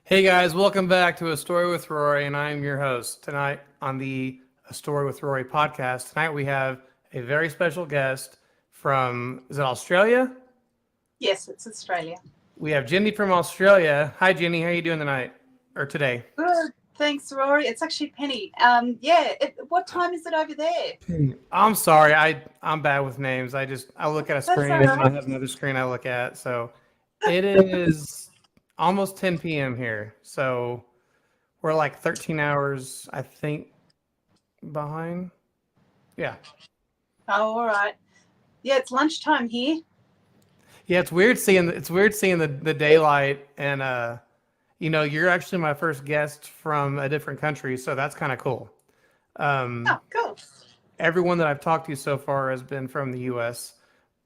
Hey guys, welcome back to A Story with Rory, and I'm your host. Tonight on the A Story with Rory podcast, tonight we have a very special guest from, is it Australia? Yes, it's Australia. We have Jenny from Australia. Hi Jenny, how are you doing tonight? Or today? Good. Thanks, Rory. It's actually Penny. What time is it over there? I'm sorry, I'm bad with names. I look at a That's screen all and then I right. have another screen I look at. So it is almost 10 p.m. here. So we're like 13 hours, I think, behind. Yeah. Oh, all right. Yeah, it's lunchtime here. Yeah, it's weird seeing the daylight and you're actually my first guest from a different country, so that's kind of cool. Um Oh, cool. Everyone that I've talked to so far has been from the US,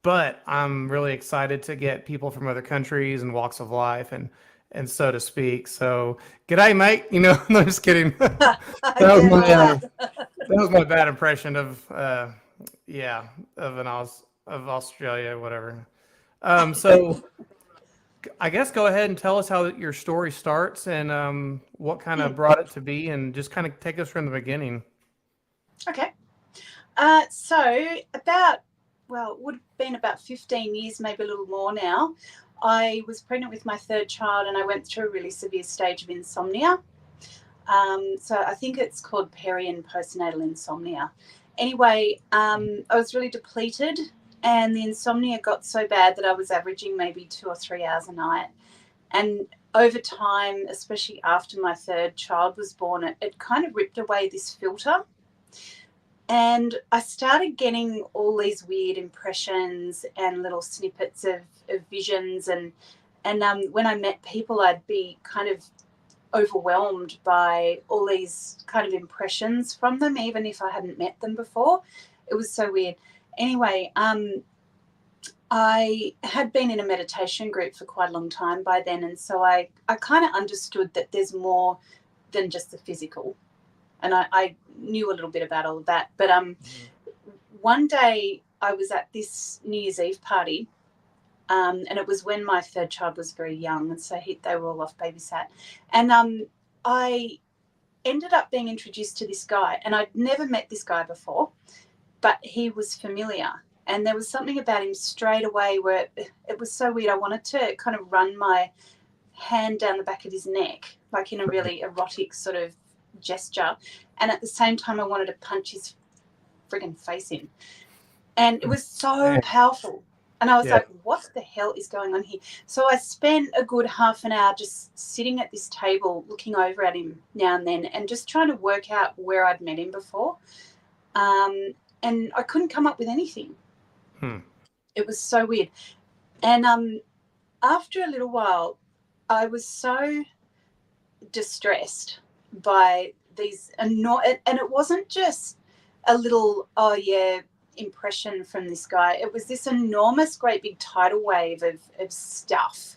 but I'm really excited to get people from other countries and walks of life and so to speak. So, g'day mate, no, I'm just kidding. Yeah, all right. That was my bad impression of yeah, of Australia, whatever. So I guess go ahead and tell us how your story starts and what kind of Mm, brought it to be, and just kind of take us from the beginning. okay. So it would have been about 15 years, maybe a little more now. I was pregnant with my third child and I went through a really severe stage of insomnia. So I think it's called peri and postnatal insomnia. Anyway, I was really depleted, and the insomnia got so bad that I was averaging maybe 2 or 3 hours a night. And over time, especially after my third child was born, it kind of ripped away this filter. And I started getting all these weird impressions and little snippets of visions. And when I met people, I'd be kind of overwhelmed by all these kind of impressions from them, even if I hadn't met them before. It was so weird. Anyway, I had been in a meditation group for quite a long time by then, and so I kind of understood that there's more than just the physical, and I knew a little bit about all of that. But one day I was at this New Year's Eve party, and it was when my third child was very young, and so they were all off babysat, and I ended up being introduced to this guy, and I'd never met this guy before, but he was familiar. And there was something about him straight away where it was so weird. I wanted to kind of run my hand down the back of his neck, like in a really erotic sort of gesture. And at the same time, I wanted to punch his friggin' face in. And it was so Dang. powerful. And I was Yeah. like, what the hell is going on here? So I spent a good half an hour just sitting at this table, looking over at him now and then, and just trying to work out where I'd met him before. And I couldn't come up with anything. Hmm. It was so weird. And after a little while, I was so distressed by these and it wasn't just a little impression from this guy. It was this enormous great big tidal wave of stuff,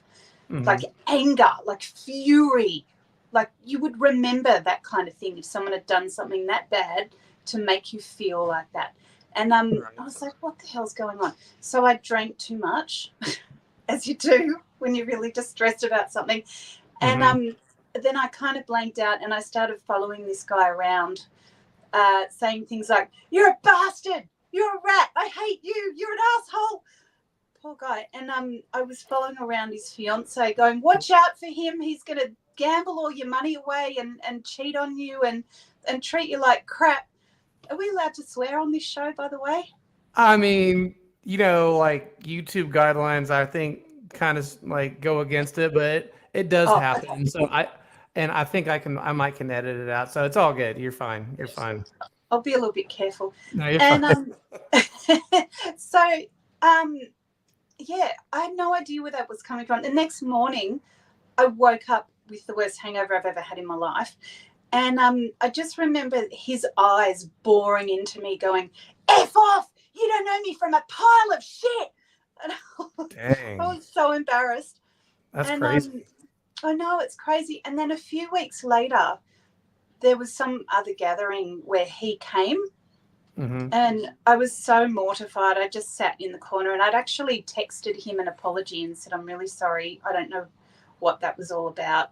like Hmm. anger, like fury, like you would remember that kind of thing if someone had done something that bad to make you feel like that. And I Right. was like, what the hell's going on? So I drank too much, as you do when you're really distressed about something. And Hmm. then I kind of blanked out and I started following this guy around, saying things like, "You're a bastard! You're a rat! I hate you! You're an asshole!" Poor guy. And I was following around his fiance, going, "Watch out for him! He's going to gamble all your money away and cheat on you and treat you like crap." Are we allowed to swear on this show, by the way? I mean, like YouTube guidelines, I think kind of like go against it, but it does Oh, okay. happen. I think I might can edit it out. So it's all good. You're fine. You're fine. I'll be a little bit careful. No, you're And fine. so um, yeah, I had no idea where that was coming from. The next morning, I woke up with the worst hangover I've ever had in my life. And I just remember his eyes boring into me, going, "F off! You don't know me from a pile of shit." And I Dang. was so embarrassed. That's And crazy. I know it's crazy. And then a few weeks later, there was some other gathering where he came. Hmm. And I was so mortified. I just sat in the corner and I'd actually texted him an apology and said, "I'm really sorry. I don't know what that was all about."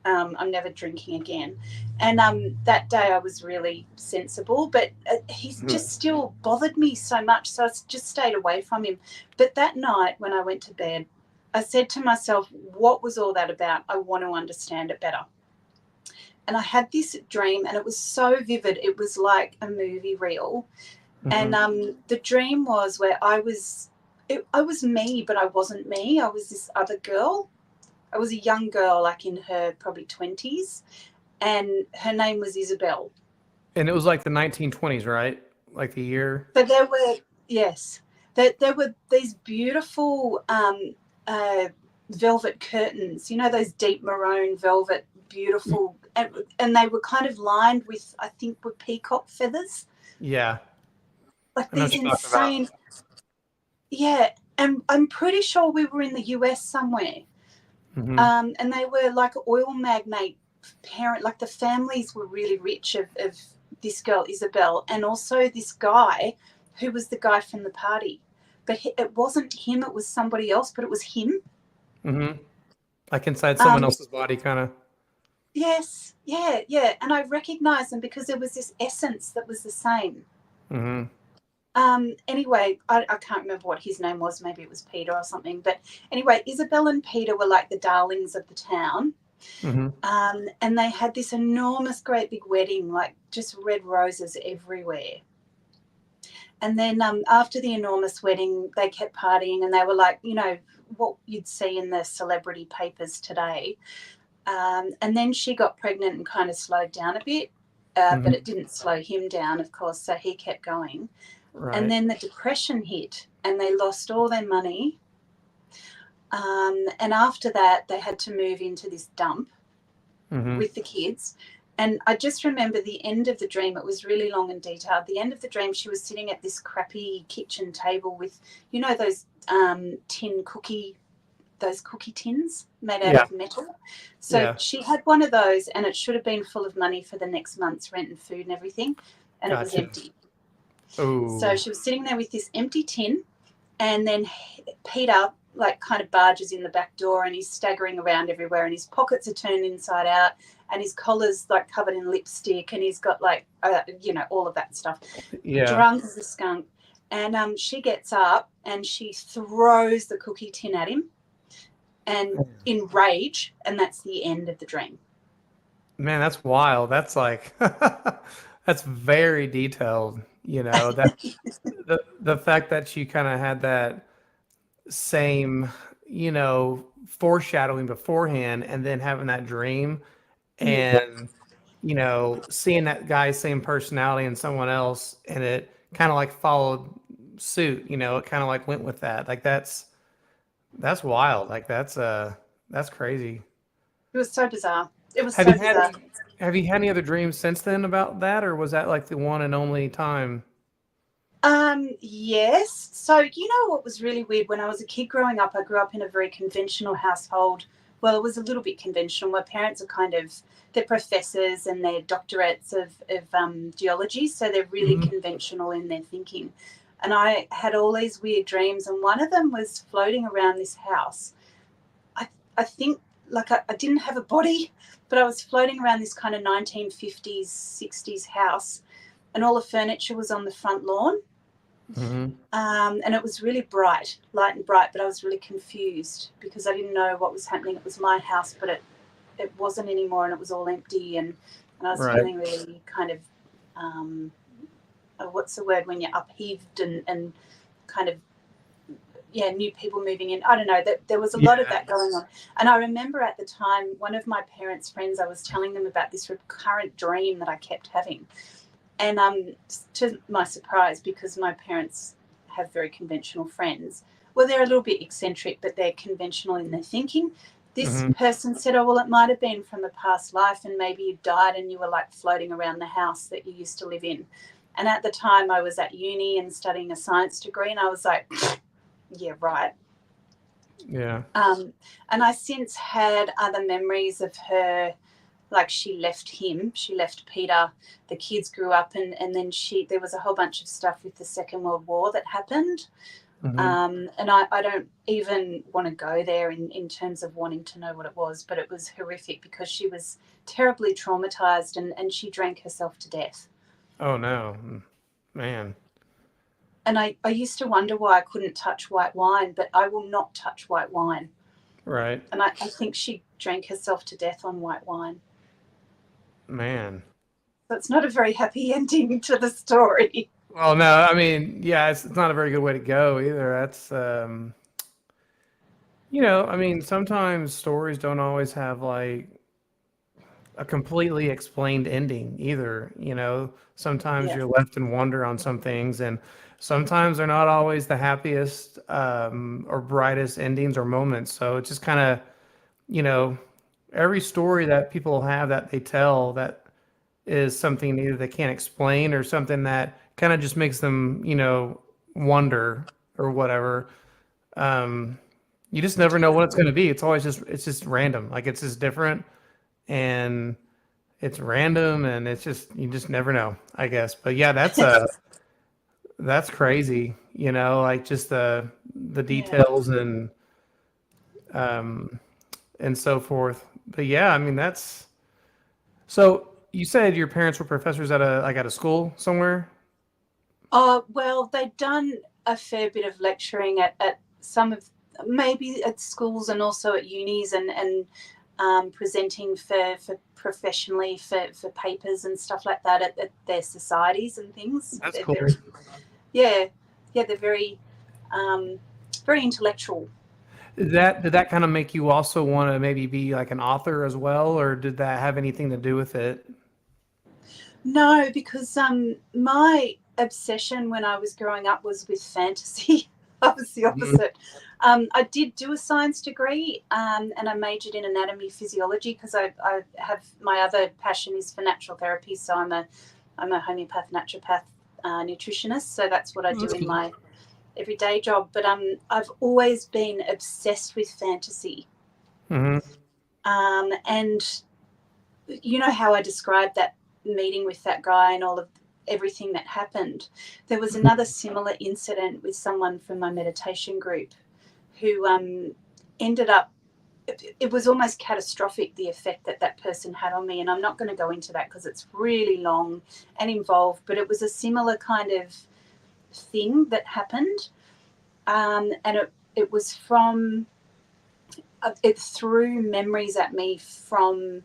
I'm never drinking again. And that day I was really sensible, but he just still bothered me so much. So I just stayed away from him. But that night when I went to bed, I said to myself, what was all that about? I want to understand it better. And I had this dream, and it was so vivid. It was like a movie reel. And the dream was where I was me, but I wasn't me. I was this other girl. I was a young girl, like in her probably 20s, and her name was Isabel. And it was like the 1920s, right? Like the year. So there were, yes, there were these beautiful velvet curtains, you know, those deep maroon velvet, beautiful, and they were kind of lined with, I think, were peacock feathers. Yeah. Like I know these what you're talking about. insane, yeah. And I'm pretty sure we were in the US somewhere. And they were like oil magnate parent, like the families were really rich of this girl Isabel, and also this guy who was the guy from the party, but it wasn't him, it was somebody else, but it was him. Like inside someone um else's body, kind of. yes, yeah, and I recognized them because there was this essence that was the same. Anyway, I can't remember what his name was. Maybe it was Peter or something. But anyway, Isabel and Peter were like the darlings of the town. And they had this enormous, great big wedding, like just red roses everywhere. And then after the enormous wedding, they kept partying, and they were like, you know, what you'd see in the celebrity papers today. And then she got pregnant and kind of slowed down a bit, but it didn't slow him down, of course, so he kept going. Right. And then the depression hit, and they lost all their money. And after that, they had to move into this dump with the kids. And I just remember the end of the dream. It was really long and detailed. The end of the dream, she was sitting at this crappy kitchen table with, you know, those cookie tins made out of metal. So she had one of those, and it should have been full of money for the next month's rent and food and everything, and it was empty. Oh. So she was sitting there with this empty tin, and then Peter like kind of barges in the back door, and he's staggering around everywhere, and his pockets are turned inside out, and his collar's like covered in lipstick, and he's got like you know, all of that stuff. Drunk as a skunk. And she gets up and she throws the cookie tin at him, and in rage, and that's the end of the dream. Man, that's wild. That's like that's very detailed, you know. That the fact that she kind of had that same, you know, foreshadowing beforehand, and then having that dream, and you know, seeing that guy's same personality in someone else, and it kind of like followed suit, you know, it kind of like went with that. Like that's wild. Like that's crazy. It was so bizarre. It was Have so you had bizarre. have you had any other dreams since then about that, or was that like the one and only time? Yes. So, you know what was really weird? When I was a kid growing up, I grew up in a very conventional household. Well, it was a little bit conventional. My parents are kind of, they're professors and they're doctorates of geology. So they're really conventional in their thinking. And I had all these weird dreams. And one of them was floating around this house. I think like I didn't have a body, but I was floating around this kind of 1950s, 60s house. And all the furniture was on the front lawn. And it was really bright, light and bright, but I was really confused because I didn't know what was happening. It was my house, but it wasn't anymore, and it was all empty, and I was feeling really kind of what's the word when you're upheaved and kind of new people moving in. I don't know, that there was a lot of that going on. And I remember at the time, one of my parents' friends, I was telling them about this recurrent dream that I kept having. And to my surprise, because my parents have very conventional friends, well, they're a little bit eccentric, but they're conventional in their thinking. This person said, oh, well, it might have been from a past life, and maybe you died and you were like floating around the house that you used to live in. And at the time I was at uni and studying a science degree, and I was like, yeah, right. Yeah. And I since had other memories of her. Like she left Peter, the kids grew up, and then there was a whole bunch of stuff with the Second World War that happened. Hmm. And I don't even want to go there in terms of wanting to know what it was, but it was horrific because she was terribly traumatized, and she drank herself to death. Oh no, man. And I used to wonder why I couldn't touch white wine, but I will not touch white wine. Right, And I think she drank herself to death on white wine. man. So it's not a very happy ending to the story. Well, no, I mean, yeah, it's not a very good way to go either. That's, I mean, sometimes stories don't always have like a completely explained ending either. Sometimes Yeah. you're left in wonder on some things, and sometimes they're not always the happiest or brightest endings or moments. So it's just kind of, you know, every story that people have that they tell that is something either they can't explain or something that kind of just makes them, wonder or whatever. Um, you just never know what it's going to be. It's just random. Like it's just different and it's random and it's just you just never know, I guess. But yeah, that's crazy, like just the Yeah. details um and so forth. But yeah, I mean that's so you said your parents were professors at a school somewhere? Oh, well, they'd done a fair bit of lecturing at some of, maybe at schools and also at unis, and presenting for professionally for papers and stuff like that at their societies and things. That's They're cool. very, yeah, yeah, they're um, very intellectual. Did that kind of make you also want to maybe be like an author as well, or did that have anything to do with it? No, because my obsession when I was growing up was with fantasy. I was the Mhm. opposite. I did do a science degree, and I majored in anatomy physiology because I have, my other passion is for natural therapy. So I'm a homeopath, naturopath, nutritionist. So that's what I Oh, do that's in cool. my everyday job. But I've always been obsessed with fantasy, Hmm. and you know how I described that meeting with that guy and all of everything that happened. There was another similar incident with someone from my meditation group who ended up. It was almost catastrophic, the effect that that person had on me, and I'm not going to go into that because it's really long and involved. But it was a similar kind of thing that happened, and it was from it threw memories at me from,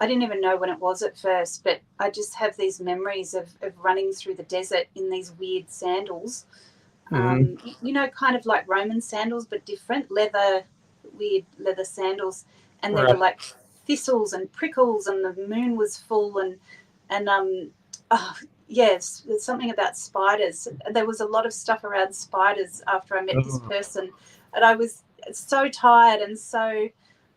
I didn't even know when it was at first, but I just have these memories of running through the desert in these weird sandals. Hmm. Kind of like Roman sandals, but different weird leather sandals. And there were Right. like thistles and prickles, and the moon was full, and oh, yes, there's something about spiders. There was a lot of stuff around spiders after I met this Oh. person, and I was so tired and so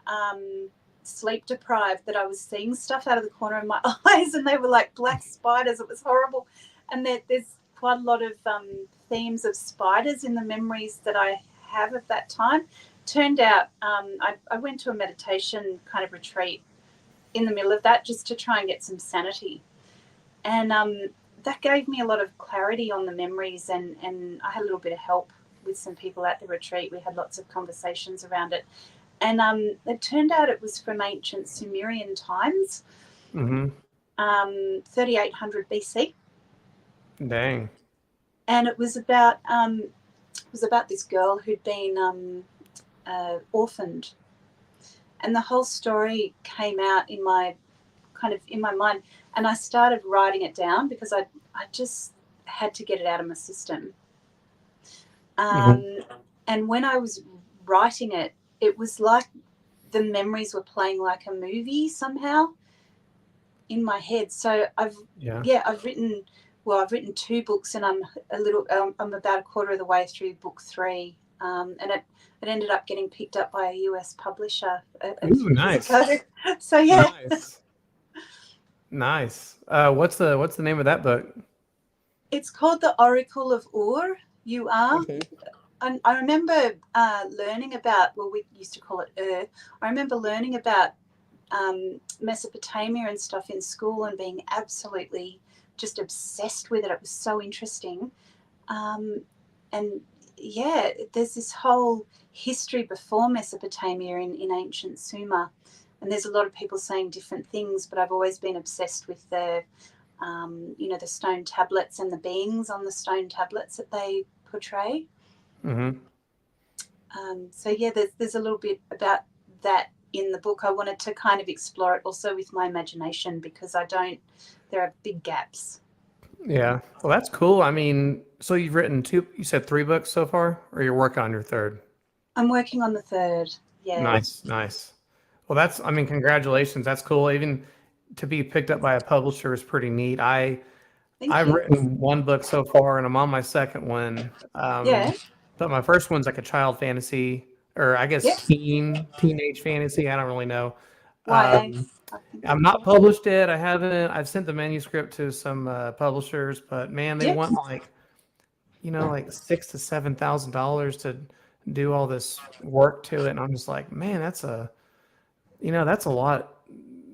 um, sleep deprived that I was seeing stuff out of the corner of my eyes, and they were like black spiders. It was horrible, and there's quite a lot of themes of spiders in the memories that I have of that time. Turned out, I went to a meditation kind of retreat in the middle of that just to try and get some sanity, and that gave me a lot of clarity on the memories, and I had a little bit of help with some people at the retreat. We had lots of conversations around it, and it turned out it was from ancient Sumerian times, Hmm. 3800 BC, Dang. and it was about this girl who'd been orphaned, and the whole story came out in my mind, and I started writing it down because I just had to get it out of my system. Hmm. Um, and when I was writing it, it was like the memories were playing like a movie somehow in my head. So Yeah. I've written, I've written two books, and I'm about a quarter of the way through book three, and it ended up getting picked up by a US publisher a Ooh, few years nice. ago. So yeah, Nice. Nice. What's the name of that book? it's called The Oracle of Ur. You are. Okay. And I remember learning about, well, we used to call it Ur. I remember learning about Mesopotamia and stuff in school and being absolutely just obsessed with it. It was so interesting. And yeah, there's this whole history before Mesopotamia in ancient Sumer, and there's a lot of people saying different things, but I've always been obsessed with the stone tablets and the beings on the stone tablets that they portray. Mm-hmm. So yeah, there's a little bit about that in the book. I wanted to kind of explore it also with my imagination because there are big gaps. Yeah. Well, that's cool. I mean, so you've written you said 3 books so far, or you're working on your third? I'm working on the third. Yeah. Nice, nice. Well, I mean, congratulations. That's cool. Even to be picked up by a publisher is pretty neat. Thank I've you. written 1 book so far, and I'm on my second one. Yeah. But my first one's like a child fantasy, or I guess Yep. teenage fantasy. I don't really know. YA. Um, I think I'm it's not called. published yet. I haven't. I've sent the manuscript to some publishers, but man, they Yep. want like like $6,000 to $7,000 to do all this work to it, and I'm just like, man, that's a lot.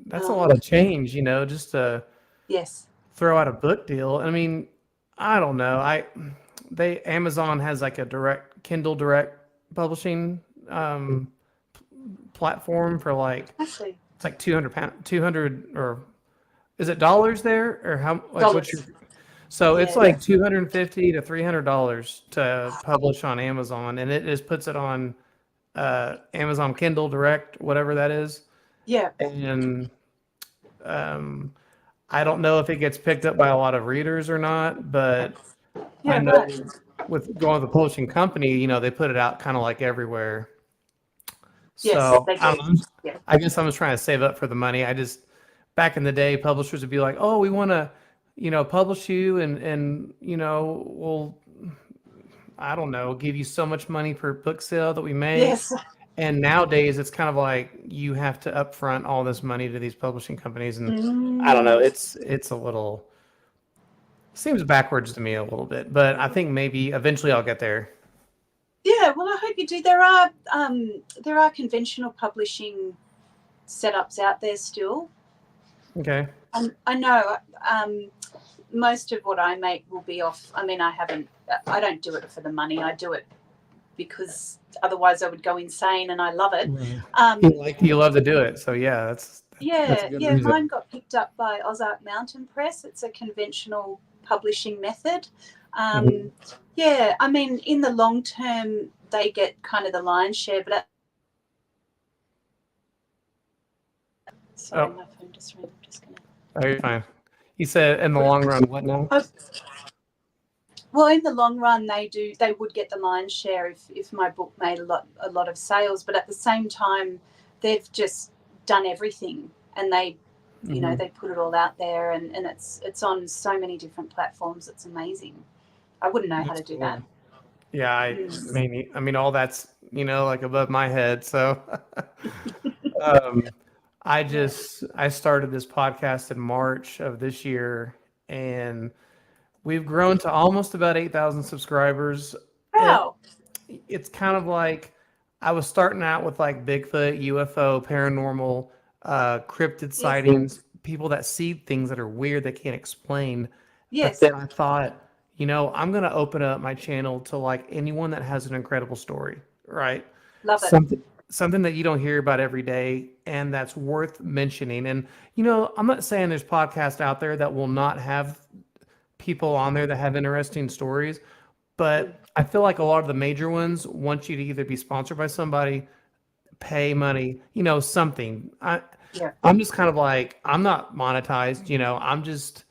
That's a lot Um, of change, just to yes. throw out a book deal. I mean, I don't know. Amazon has like a Kindle Direct publishing um, platform for like Actually, it's like 200 pound 200 or is it dollars there or how like what's your dollars. so it's Yeah. like $250 to $300 to publish on Amazon, and it just puts it on Amazon Kindle Direct, whatever that is. Yeah. And um, I don't know if it gets picked up by a lot of readers or not, but I Yeah. Right. know with going with the publishing company, they put it out kind of like everywhere. Yes, So they I do. don't know. Yeah. I guess I'm just trying to save up for the money. Back in the day, publishers would be like, "Oh, we want to, publish you, and we'll, I don't know, give you so much money per book sale that we make." Yes. And nowadays, it's kind of like you have to upfront all this money to these publishing companies, and I don't know. Mm, It's a little seems backwards to me a little bit, but I think maybe eventually I'll get there. yeah. Well, I hope you do. There are conventional publishing setups out there still. Okay. I know. Most of what I make will be off. I mean, I don't do it for the money. I do it because otherwise I would go insane, and I love it. Right. Um, You love to do it, so yeah, that's a yeah, good yeah. reason. Mine got picked up by Ozark Mountain Press. It's a conventional publishing method. Mhm. Yeah, I mean, in the long term, they get kind of the lion's share. But sorry, Oh, my phone just rang. I'm just gonna. oh, you're fine. You said in the long run, what now? Oh, well, in the long run, they would get the lion's share if my book made a lot of sales. But at the same time, they've just done everything, and Hmm. they put it all out there, and it's on so many different platforms. It's amazing. I wouldn't know how That's to do that. cool. Yeah, Mm. I mean, all that's like above my head. So, um, Yeah. I started this podcast in March of this year, and we've grown to almost about 8,000 subscribers. It, Wow. it's kind of like I was starting out with like Bigfoot, UFO, paranormal, cryptid Yes. sightings, people that see things that are weird they can't explain. But Yes. then I thought, I'm gonna open up my channel to like anyone that has an incredible story, right? Love it. Something that you don't hear about every day and that's worth mentioning. And I'm not saying there's podcasts out there that will not have people on there that have interesting stories, Mm. but I feel like a lot of the major ones want you to either be sponsored by somebody, pay money, something. Yeah. I'm just kind of like, I'm not monetized, I'm just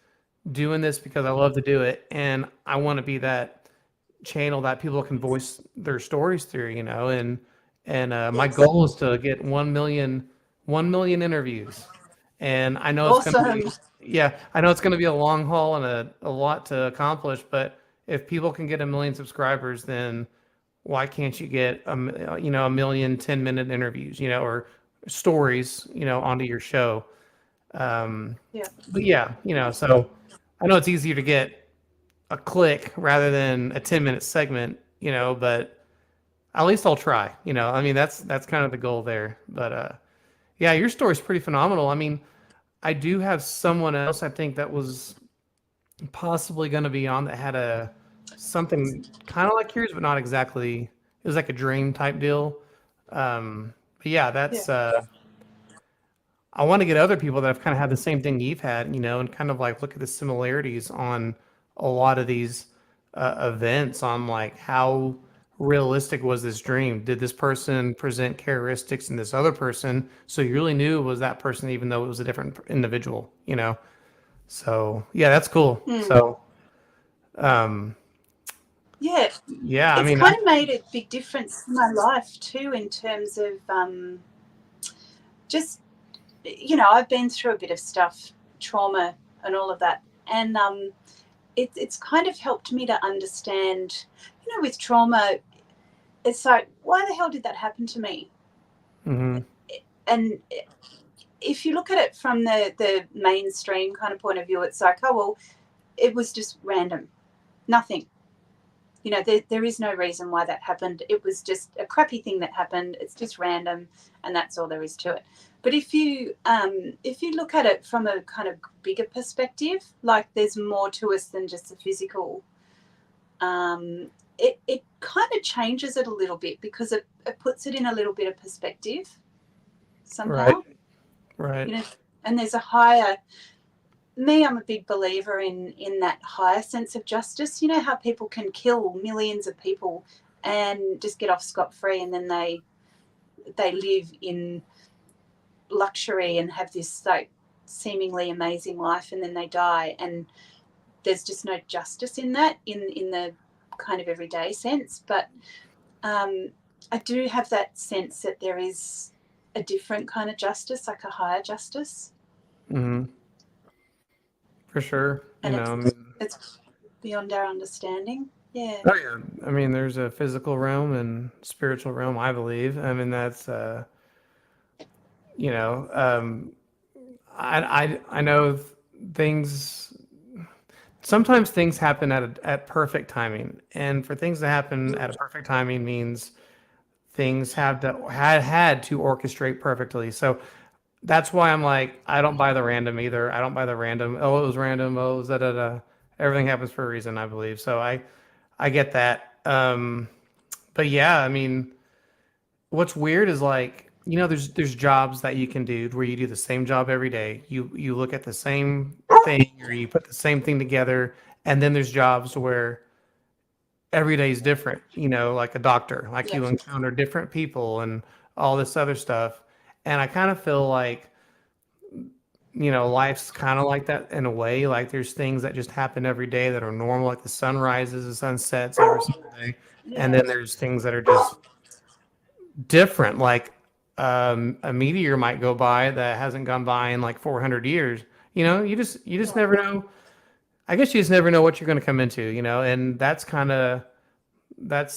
doing this because I love to do it, and I want to be that channel that people can voice their stories through, and my Yes. goal is to get 1 million interviews, and I know it's going to Awesome. be, yeah, I know it's going to be a long haul and a lot to accomplish, but if people can get 1 million subscribers, then why can't you get a million 10-minute interviews, or stories, onto your show? Yeah. But yeah, so I know it's easier to get a click rather than a 10-minute segment, but at least I'll try, I mean, that's kind of the goal there. But yeah, your story's pretty phenomenal. I mean, I do have someone else I think that was possibly going to be on that had a something kind of like yours, but not exactly. It was like a dream type deal. But yeah, Yeah. I want to get other people that have kind of had the same thing you've had, and kind of like look at the similarities on a lot of these events on like how realistic was this dream? Did this person present characteristics in this other person? So you really knew it was that person, even though it was a different individual? So yeah, that's cool. Mm. So um, Yeah, yeah, I it's mean, kind of made a big difference in my life too, in terms of just, I've been through a bit of stuff, trauma, and all of that, and it's kind of helped me to understand, with trauma, it's like, why the hell did that happen to me? mhm, And if you look at it from the mainstream kind of point of view, it's like, oh well, it was just random, nothing. There is no reason why that happened. It was just a crappy thing that happened. It's just random, and that's all there is to it. But if you look at it from a kind of bigger perspective, like there's more to us than just the physical. It kind of changes it a little bit, because it puts it in a little bit of perspective right, somehow. right, You know, and there's a higher. Me, I'm a big believer in that higher sense of justice. You know how people can kill millions of people and just get off scot-free, and then they live in luxury and have this like seemingly amazing life, and then they die, and there's just no justice in that, in the kind of everyday sense. But I do have that sense that there is a different kind of justice, like a higher justice, mhm, for sure. and I it's mean, it's beyond our understanding. Yeah. oh yeah, I mean, there's a physical realm and spiritual realm, I believe. I mean, that's you know, um, I know things. Sometimes things happen at perfect timing, and for things to happen at a perfect timing means things had to orchestrate perfectly. So that's why I'm like, I don't buy the random either. I don't buy the random. Oh, it was random. Oh, it was da da da. Everything happens for a reason, I believe. So I get that. But yeah, I mean, what's weird is like, there's jobs that you can do where you do the same job every day. You look at the same thing or you put the same thing together, and then there's jobs where every day is different. Like a doctor, like Yeah. you encounter different people and all this other stuff. And I kind of feel like life's kind of like that in a way. Like there's things that just happen every day that are normal, like the sun rises, the sun sets every single day, and Yeah. then there's things that are just different. Like a meteor might go by that hasn't gone by in like 400 years. You just never know. I guess you just never know what you're going to come into. And that's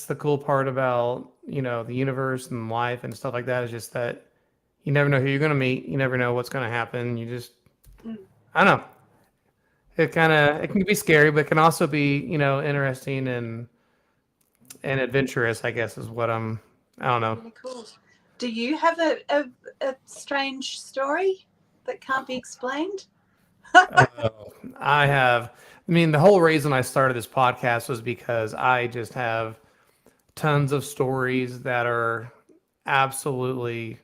the cool part about the universe and life and stuff like that, is just that you never know who you're going to meet. You never know what's going to happen. Mm. I don't know. It can be scary, but it can also be interesting and adventurous. I guess is what I don't know. Really cool. Do you have a strange story that can't be explained? I have. I mean, the whole reason I started this podcast was because I just have tons of stories that are absolutely.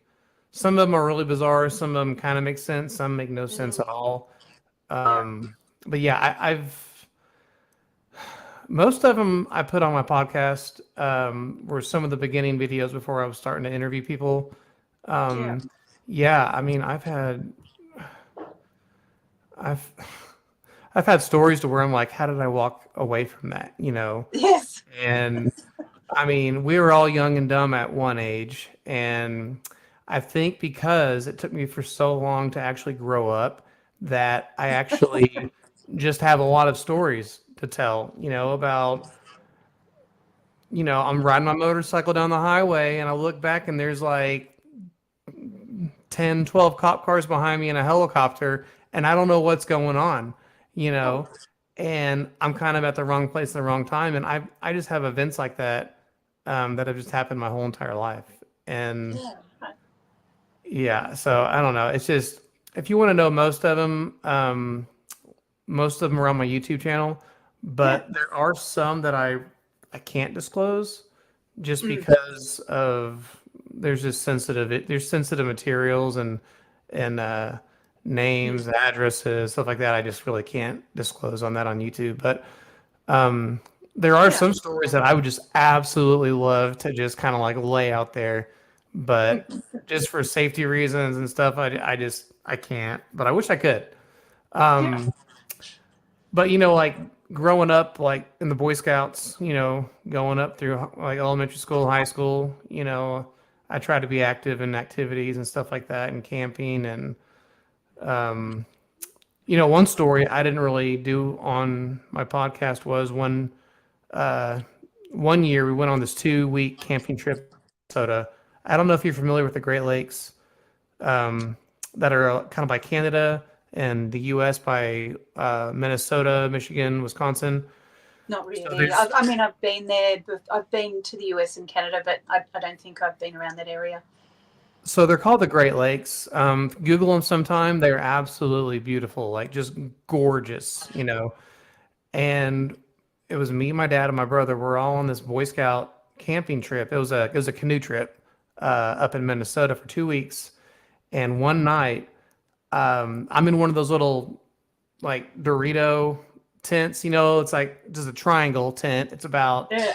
Some of them are really bizarre. Some of them kind of make sense. Some make no sense Mm. at all. Yeah. But yeah, I've most of them I put on my podcast were some of the beginning videos before I was starting to interview people. Yeah. Um, yeah, I mean, I've I've had stories to where I'm like, how did I walk away from that? Yes. And I mean, we were all young and dumb at one age, and I think because it took me for so long to actually grow up, that I actually just have a lot of stories to tell, about, I'm riding my motorcycle down the highway and I look back and there's like 10, 12 cop cars behind me and a helicopter, and I don't know what's going on, you Oh, know, and I'm kind of at the wrong place at the wrong time. And I just have events like that that have just happened my whole entire life. And yeah. Right. yeah, so I don't know. It's just, if you want to know most of them are on my YouTube channel, Yeah. but there are some that I can't disclose just Mm. because of there's sensitive materials and Mm. names, addresses, stuff like that. I just really can't disclose on that on YouTube. But um, there are Yeah. some stories that I would just absolutely love to just kind of like lay out there, but just for safety reasons and stuff, I can't. But I wish I could. Yeah. Um, but like growing up, like in the Boy Scouts, going up through like elementary school, high school, I try to be active in activities and stuff like that, and camping, and um, one story I didn't really do on my podcast was uh, one year we went on this 2 week camping trip in Minnesota. I don't know if you're familiar with the Great Lakes, um, that are kind of by Canada and the U.S. by Minnesota, Michigan, Wisconsin. Not So really. there's I mean, I've been there, but I've been to the US and Canada, but I don't think I've been around that area. so they're called the Great Lakes. Google them sometime. They're absolutely beautiful, like just gorgeous. And it was me, my dad, and my brother. We're all on this Boy Scout camping trip. It was a canoe trip up in Minnesota for 2 weeks. And one night, I'm in one of those little like Dorito tents. It's like just a triangle tent. It's about Yeah.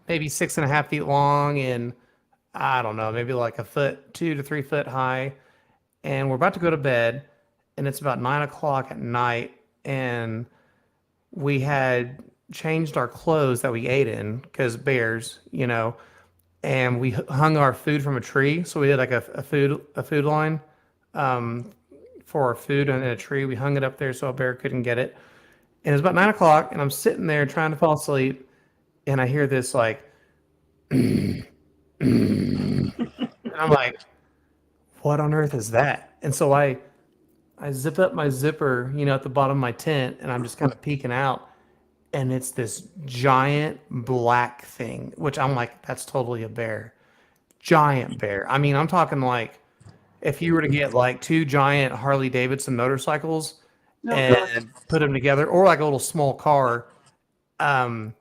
maybe 6.5 feet long and I don't know, maybe like a foot, 2 to 3 foot high. And we're about to go to bed, and it's about 9 o'clock at night, and we had changed our clothes that we ate in because bears, and we hung our food from a tree. So we did like a food line um, for our food in a tree. We hung it up there so a bear couldn't get it. And it was about 9 o'clock, and I'm sitting there trying to fall asleep, and I hear this like, and I'm like, what on earth is that? And so I zip up my zipper, at the bottom of my tent, and I'm just kind of peeking out, and it's this giant black thing, which I'm like, that's totally a bear. Giant bear. I mean, I'm talking like if you were to get like two giant Harley Davidson motorcycles Oh God. and put them together, or like a little small car. um,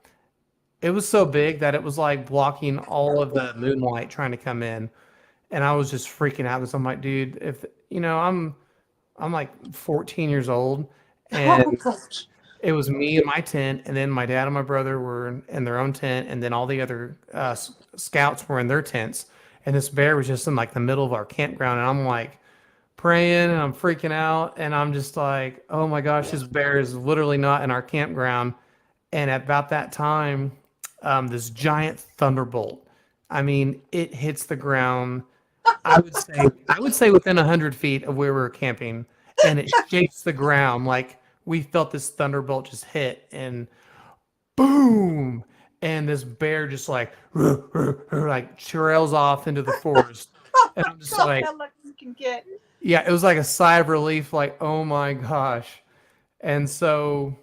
it was so big that it was like blocking all of the moonlight trying to come in, and I was just freaking out because I'm like, dude, if I'm like 14 years old, Oh and gosh. it was me in my tent, and then my dad and my brother were in their own tent, and then all the other scouts were in their tents, and this bear was just in like the middle of our campground, and I'm like praying, and I'm freaking out, and I'm just like, oh my gosh, this bear is literally not in our campground. And at about that time, this giant thunderbolt. I mean, it hits the ground. I would say within 100 feet of where we were camping, and it shakes the ground like we felt this thunderbolt just hit, and boom, and this bear just like like trails off into the forest, and I'm just God, like, how lucky you can get. yeah, it was like a sigh of relief, like oh my gosh, and so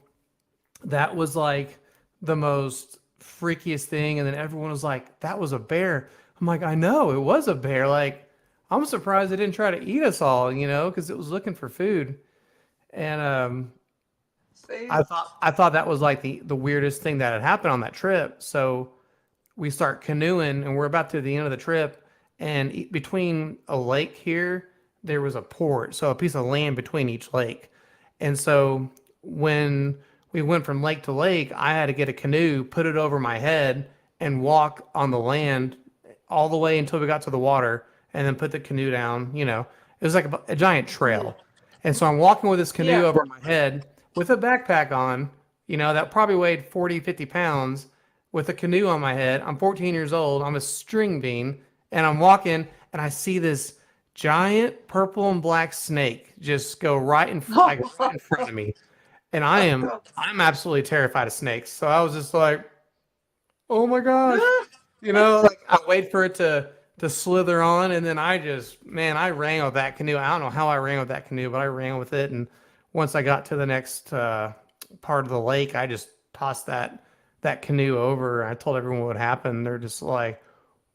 that was like the most freakiest thing. And then everyone was like, that was a bear. I'm like, I know it was a bear. Like, I'm surprised it didn't try to eat us all, because it was looking for food. And See? I thought that was like the weirdest thing that had happened on that trip. So we start canoeing, and we're about to the end of the trip, and between a lake here there was a port, so a piece of land between each lake. And so when we went from lake to lake, I had to get a canoe, put it over my head, and walk on the land all the way until we got to the water, and then put the canoe down. It was like a giant Mm. trail. And so I'm walking with this canoe Yeah. over my head with a backpack on, that probably weighed 40, 50 pounds, with a canoe on my head. I'm 14 years old. I'm a string bean, and I'm walking, and I see this giant purple and black snake just go like right in front of me. And I Oh am God. I'm absolutely terrified of snakes. So I was just like, "Oh my gosh." Like I wait for it to slither on, and then man, I ran with that canoe. I don't know how I ran with that canoe, but I ran with it. And once I got to the next part of the lake, I just tossed that canoe over. I told everyone what happened. They're just like,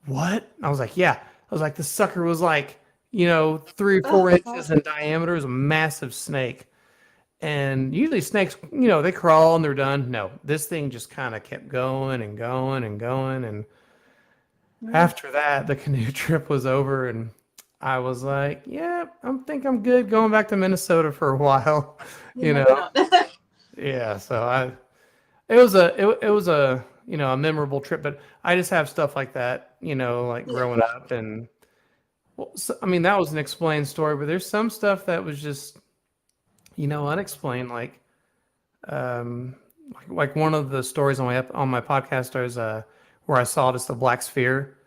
"What?" I was like, "Yeah." I was like, "The sucker was like, 3 or 4 Oh inches God. in diameter. It was a massive snake." And usually snakes, they crawl and they're done. No, this thing just kind of kept going and going and going. And Mm. after that, the canoe trip was over, and I was like, yeah, think I'm good going back to Minnesota for a while, Yeah, you maybe know. not. Yeah, so it was a a memorable trip, but I just have stuff like that, like Yeah, growing up, and well, so, I mean that was an explained story, but there's some stuff that was just unexplained, um like one of the stories on my podcast is where I saw just a black sphere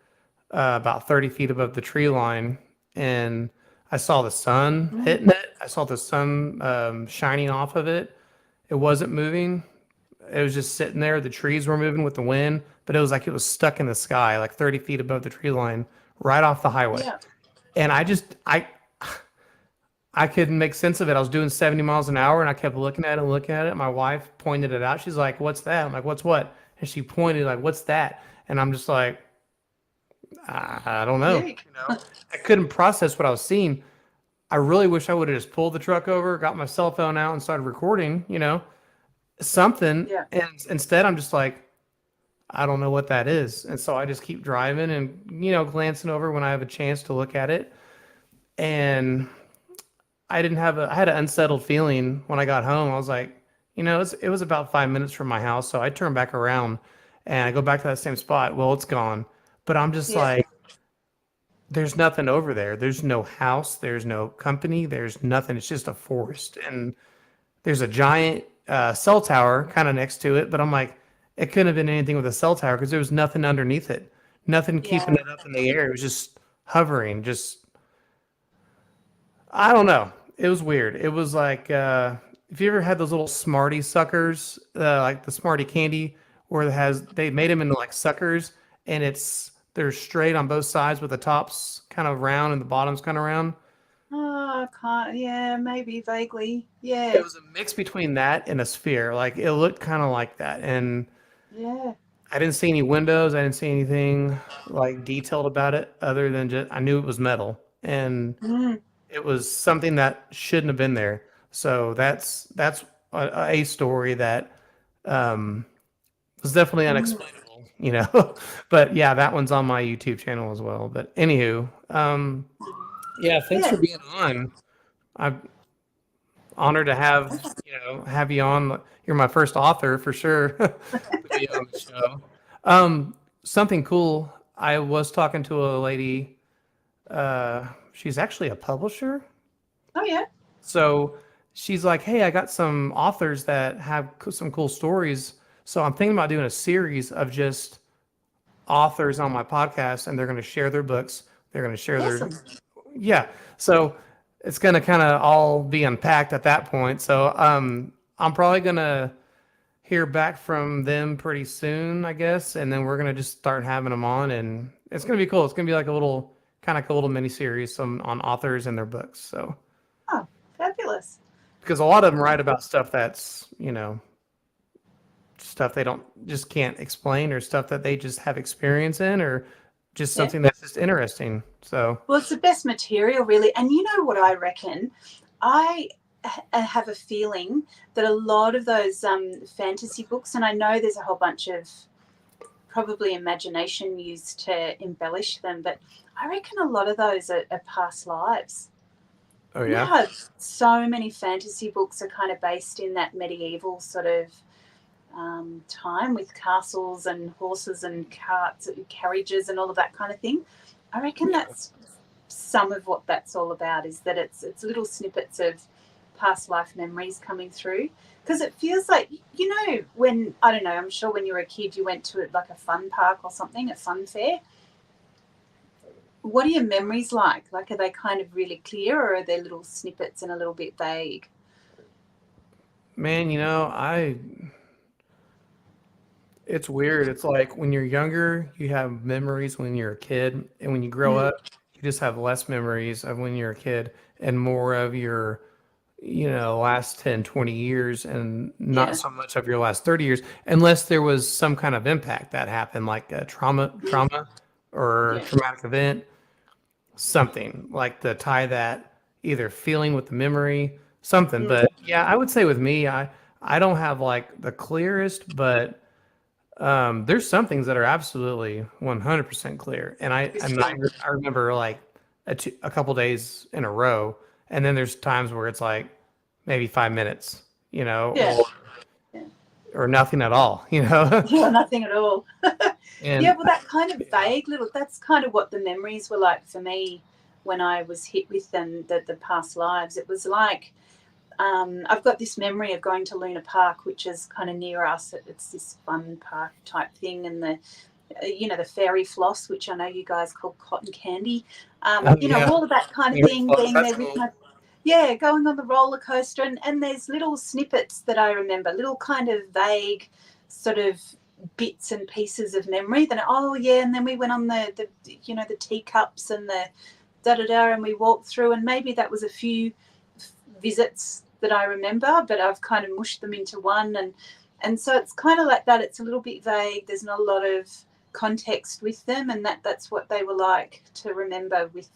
about 30 feet above the tree line, and I saw the sun mm, hitting it. I saw the sun shining off of it. It wasn't moving. It was just sitting there. The trees were moving with the wind, but it was like it was stuck in the sky, like 30 feet above the tree line, right off the highway. yeah, And I couldn't make sense of it. I was doing 70 miles an hour, and I kept looking at it and looking at it. My wife pointed it out. She's like, "What's that?" I'm like, "What's what?" And she pointed like, "What's that?" And I'm just like, I don't know. yeah, I couldn't process what I was seeing. I really wish I would have just pulled the truck over, got my cell phone out, and started recording, something. yeah, And instead, I'm just like, I don't know what that is. And so I just keep driving and, glancing over when I have a chance to look at it. And I had an unsettled feeling when I got home. I was like, it was about 5 minutes from my house. So I turned back around and I go back to that same spot. Well, it's gone. But I'm just yeah, like, there's nothing over there. There's no house. There's no company. There's nothing. It's just a forest. And there's a giant cell tower kind of next to it. But I'm like, it couldn't have been anything with a cell tower because there was nothing underneath it. Nothing keeping yeah. it up in the air. It was just hovering. I don't know. It was weird. It was like, if you ever had those little Smartie suckers, like the Smartie candy, where they made them into like suckers, and they're straight on both sides with the tops kind of round and the bottoms kind of round. Oh, I can't. Yeah, maybe vaguely. It Yeah, was a mix between that and a sphere. Like it looked kind of like that, and yeah, I didn't see any windows. I didn't see anything like detailed about it, other than just I knew it was metal, and mm, it was something that shouldn't have been there. So that's a story that um, was definitely mm, unexplainable. But yeah, that one's on my YouTube channel as well. But anywho, yeah, thanks yeah. for being on. I'm honored to have you on. You're my first author for sure to be on the show. Something cool. I was talking to a lady. She's actually a publisher. Oh, yeah. So she's like, "Hey, I got some authors that have some cool stories. So I'm thinking about doing a series of just authors on my podcast, and they're going to share their books. They're going to share their, Awesome. yeah. So it's going to kind of all be unpacked at that point. So I'm probably going to hear back from them pretty soon, I guess, and then we're going to just start having them on, and it's going to be cool. It's going to be like a little kind of like a little mini series on authors and their books. So Oh, fabulous. because a lot of them write about stuff that's stuff they don't just can't explain, or stuff that they just have experience in, or just Yeah. something that's just interesting. So Well, it's the best material, really. And you know what I reckon? I have a feeling that a lot of those fantasy books, and I know there's a whole bunch of probably imagination used to embellish them, but I reckon a lot of those are past lives. oh You know yeah, how so many fantasy books are kind of based in that medieval sort of time with castles and horses and carts and carriages and all of that kind of thing. I reckon yeah. that's some of what that's all about, is that it's little snippets of past life memories coming through, because it feels like, when, I don't know, I'm sure when you were a kid you went to like a fun park or something, a fun fair. What are your memories like are they kind of really clear, or are they little snippets and a little bit vague? Man, I it's weird. It's like when you're younger, you have memories when you're a kid, and when you grow Mm, up, you just have less memories of when you're a kid and more of your last 10, 20 years, and not yeah, so much of your last 30 years, unless there was some kind of impact that happened, like a trauma or yeah, traumatic event, something like to tie that either feeling with the memory, something. Mm. But yeah, I would say with me, I don't have like the clearest, but there's some things that are absolutely 100% clear. And It's true. I remember like a couple days in a row, and then there's times where it's like maybe 5 minutes, Yeah. Yeah. or nothing at all, Yeah, nothing at all. Yeah, and well, that kind of yeah. vague little, that's kind of what the memories were like for me when I was hit with them, the past lives. It was like, I've got this memory of going to Luna Park, which is kind of near us. It's this fun park type thing, and the fairy floss, which I know you guys call cotton candy. Oh yeah, All of that kind of thing, being that's there with cool. my, yeah, going on the roller coaster, and there's little snippets that I remember, little kind of vague sort of bits and pieces of memory. Then oh yeah, and then we went on the teacups and the da da da, and we walked through, and maybe that was a few visits that I remember, but I've kind of mushed them into one, and so it's kind of like that. It's a little bit vague. There's not a lot of context with them, and that's what they were like to remember with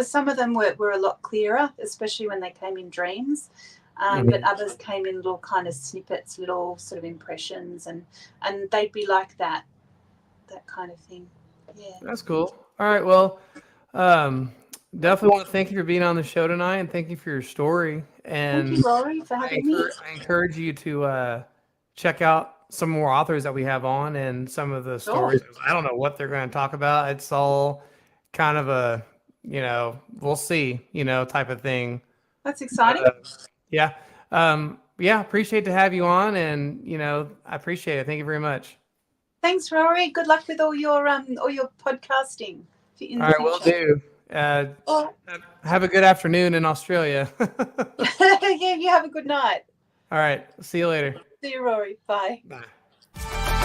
some of them were a lot clearer, especially when they came in dreams. But Mhm. others came in little kind of snippets, little sort of impressions, and they'd be like that kind of thing. Yeah. That's cool. All right, well, um, definitely want to thank you for being on the show tonight, and thank you for your story. Thank you, And Rory, for having me. I encourage you to check out some more authors that we have on and some of the Sure. stories. I don't know what they're going to talk about. It's all kind of a, we'll see, type of thing. That's But exciting. yeah, yeah, appreciate to have you on, and I appreciate it. Thank you very much. Thanks, Rory. Good luck with all your podcasting in All the right, will future. do. Uh, Oh, have a good afternoon in Australia. yeah, you have a good night. All right, see you later. See you, Rory. Bye. Bye.